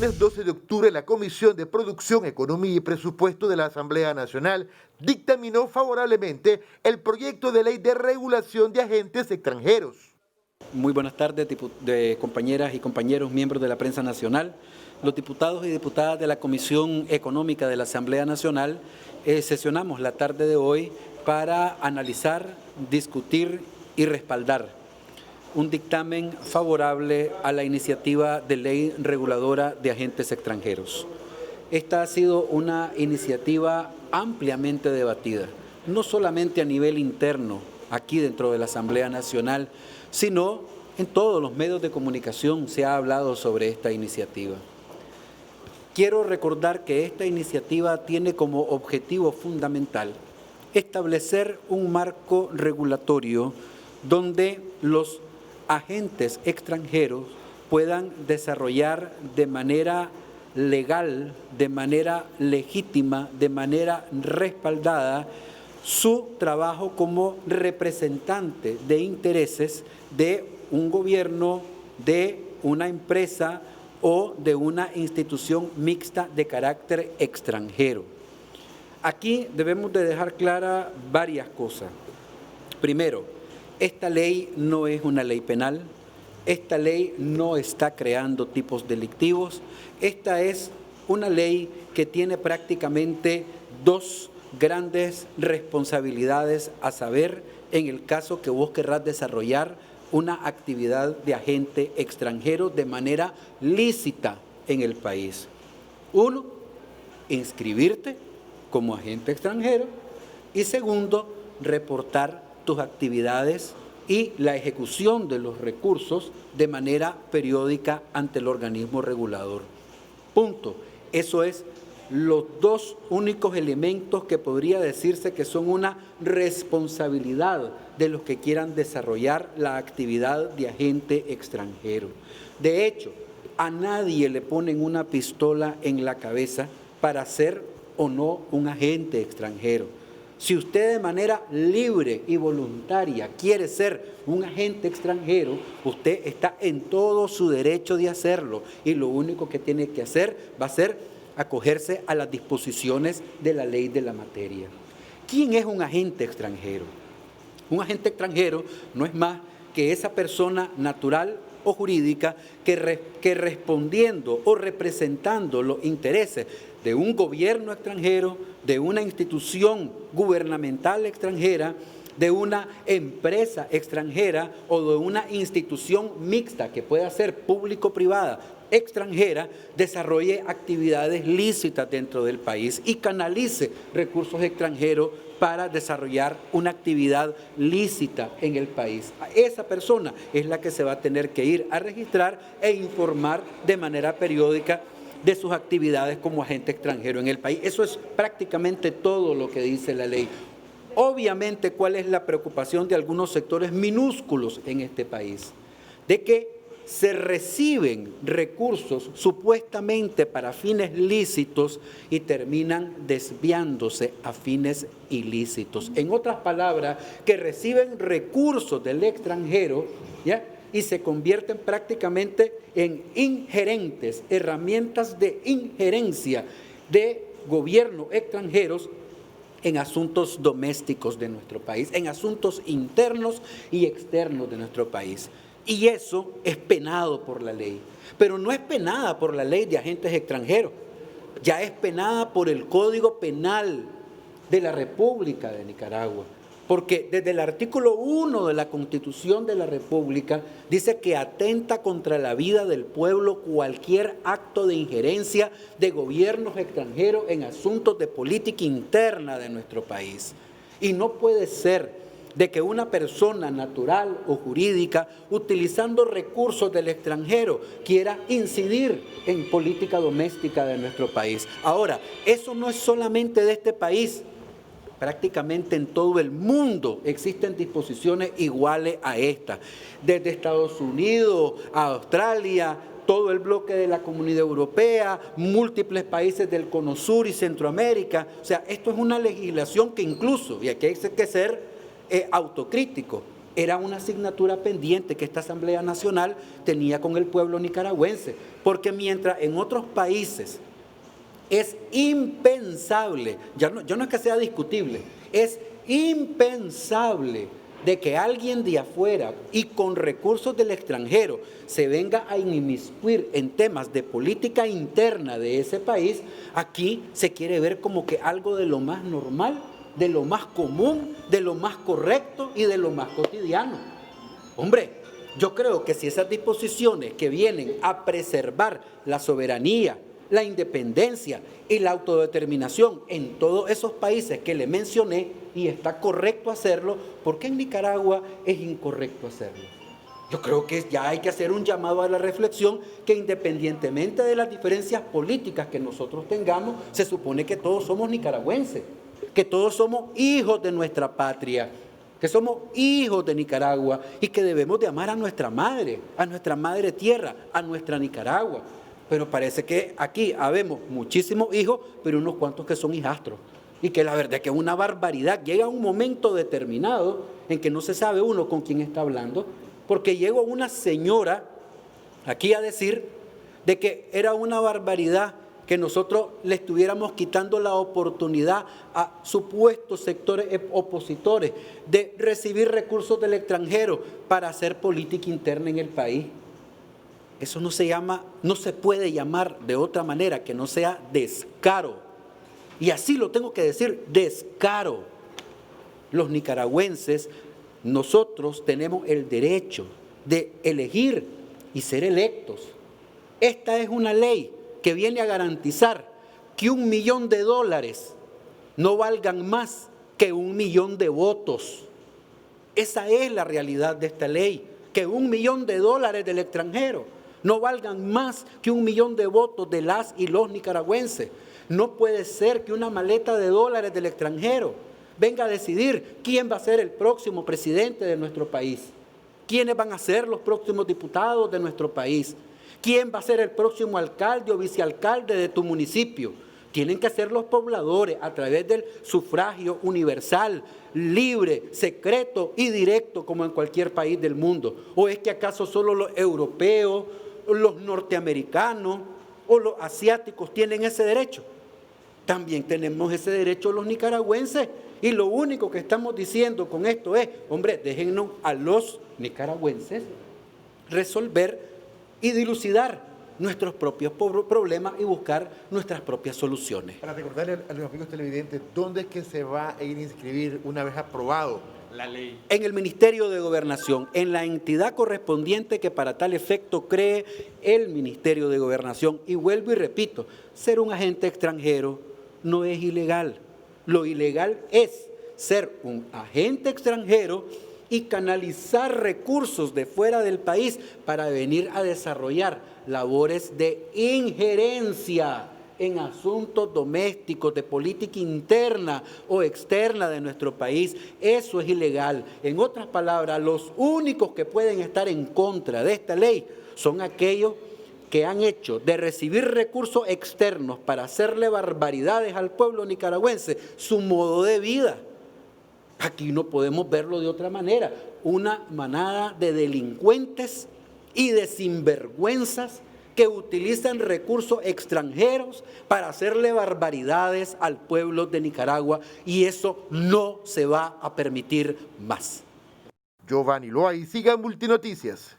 lunes 12 de octubre, la Comisión de Producción, Economía y Presupuesto de la Asamblea Nacional dictaminó favorablemente el proyecto de ley de regulación de agentes extranjeros. Muy buenas tardes, compañeras y compañeros, miembros de la prensa nacional. Los diputados y diputadas de la Comisión Económica de la Asamblea Nacional sesionamos la tarde de hoy para analizar, discutir y respaldar un dictamen favorable a la iniciativa de ley reguladora de agentes extranjeros. Esta ha sido una iniciativa ampliamente debatida, no solamente a nivel interno, aquí dentro de la Asamblea Nacional, sino en todos los medios de comunicación se ha hablado sobre esta iniciativa. Quiero recordar que esta iniciativa tiene como objetivo fundamental establecer un marco regulatorio donde los agentes extranjeros puedan desarrollar de manera legal, de manera legítima, de manera respaldada su trabajo como representante de intereses de un gobierno, de una empresa o de una institución mixta de carácter extranjero. Aquí debemos de dejar claras varias cosas. Primero, esta ley no es una ley penal, esta ley no está creando tipos delictivos, esta es una ley que tiene prácticamente dos grandes responsabilidades, a saber, en el caso que vos querrás desarrollar una actividad de agente extranjero de manera lícita en el país. Uno, inscribirte como agente extranjero y segundo, reportar tus actividades y la ejecución de los recursos de manera periódica ante el organismo regulador. Punto. Eso es los dos únicos elementos que podría decirse que son una responsabilidad de los que quieran desarrollar la actividad de agente extranjero. De hecho, a nadie le ponen una pistola en la cabeza para ser o no un agente extranjero. Si usted de manera libre y voluntaria quiere ser un agente extranjero, usted está en todo su derecho de hacerlo y lo único que tiene que hacer va a ser acogerse a las disposiciones de la ley de la materia. ¿Quién es un agente extranjero? Un agente extranjero no es más que esa persona natural o jurídica que respondiendo o representando los intereses de un gobierno extranjero, de una institución gubernamental extranjera, de una empresa extranjera o de una institución mixta que pueda ser público-privada extranjera, desarrolle actividades lícitas dentro del país y canalice recursos extranjeros para desarrollar una actividad lícita en el país. Esa persona es la que se va a tener que ir a registrar e informar de manera periódica de sus actividades como agente extranjero en el país. Eso es prácticamente todo lo que dice la ley. Obviamente, ¿cuál es la preocupación de algunos sectores minúsculos en este país? De que se reciben recursos supuestamente para fines lícitos y terminan desviándose a fines ilícitos. En otras palabras, que reciben recursos del extranjero, ¿ya?, y se convierten prácticamente en ingerentes, herramientas de injerencia de gobiernos extranjeros en asuntos domésticos de nuestro país, en asuntos internos y externos de nuestro país. Y eso es penado por la ley, pero no es penada por la ley de agentes extranjeros, ya es penada por el Código Penal de la República de Nicaragua, porque desde el artículo 1 de la Constitución de la República dice que atenta contra la vida del pueblo cualquier acto de injerencia de gobiernos extranjeros en asuntos de política interna de nuestro país. Y no puede ser de que una persona natural o jurídica, utilizando recursos del extranjero, quiera incidir en política doméstica de nuestro país. Ahora, eso no es solamente de este país. Prácticamente en todo el mundo existen disposiciones iguales a esta. Desde Estados Unidos a Australia, todo el bloque de la Comunidad Europea, múltiples países del Cono Sur y Centroamérica. O sea, esto es una legislación que incluso, y aquí hay que ser autocrítico, Era una asignatura pendiente que esta Asamblea Nacional tenía con el pueblo nicaragüense, porque mientras en otros países es impensable, ya no es que sea discutible, es impensable de que alguien de afuera y con recursos del extranjero se venga a inmiscuir en temas de política interna de ese país, aquí se quiere ver como que algo de lo más normal, de lo más común, de lo más correcto y de lo más cotidiano. Hombre, yo creo que si esas disposiciones que vienen a preservar la soberanía, la independencia y la autodeterminación en todos esos países que le mencioné, y está correcto hacerlo, ¿por qué en Nicaragua es incorrecto hacerlo? Yo creo que ya hay que hacer un llamado a la reflexión que independientemente de las diferencias políticas que nosotros tengamos, se supone que todos somos nicaragüenses, que todos somos hijos de nuestra patria, que somos hijos de Nicaragua y que debemos de amar a nuestra madre tierra, a nuestra Nicaragua. Pero parece que aquí habemos muchísimos hijos, pero unos cuantos que son hijastros. Y que la verdad es que es una barbaridad. Llega un momento determinado en que no se sabe uno con quién está hablando, porque llegó una señora aquí a decir de que era una barbaridad que nosotros le estuviéramos quitando la oportunidad a supuestos sectores opositores de recibir recursos del extranjero para hacer política interna en el país. Eso no se puede llamar de otra manera que no sea descaro. Y así lo tengo que decir, descaro. Los nicaragüenses, nosotros tenemos el derecho de elegir y ser electos. Esta es una ley que viene a garantizar que $1 millón no valgan más que 1 millón de votos. Esa es la realidad de esta ley, que $1 millón del extranjero no valgan más que 1 millón de votos de las y los nicaragüenses. No puede ser que una maleta de dólares del extranjero venga a decidir quién va a ser el próximo presidente de nuestro país, quiénes van a ser los próximos diputados de nuestro país, quién va a ser el próximo alcalde o vicealcalde de tu municipio. Tienen que ser los pobladores a través del sufragio universal, libre, secreto y directo como en cualquier país del mundo. ¿O es que acaso solo los europeos, los norteamericanos o los asiáticos tienen ese derecho? También tenemos ese derecho los nicaragüenses, y lo único que estamos diciendo con esto es, hombre, déjennos a los nicaragüenses resolver y dilucidar nuestros propios problemas y buscar nuestras propias soluciones. Para recordarle a los amigos televidentes, ¿dónde es que se va a ir a inscribir una vez aprobado la ley? En el Ministerio de Gobernación, en la entidad correspondiente que para tal efecto cree el Ministerio de Gobernación. Y vuelvo y repito, ser un agente extranjero no es ilegal. Lo ilegal es ser un agente extranjero y canalizar recursos de fuera del país para venir a desarrollar labores de injerencia en asuntos domésticos, de política interna o externa de nuestro país. Eso es ilegal. En otras palabras, los únicos que pueden estar en contra de esta ley son aquellos que han hecho de recibir recursos externos para hacerle barbaridades al pueblo nicaragüense su modo de vida. Aquí no podemos verlo de otra manera. Una manada de delincuentes y de sinvergüenzas que utilizan recursos extranjeros para hacerle barbaridades al pueblo de Nicaragua, y eso no se va a permitir más. Giovanni Loaiziga, Multinoticias.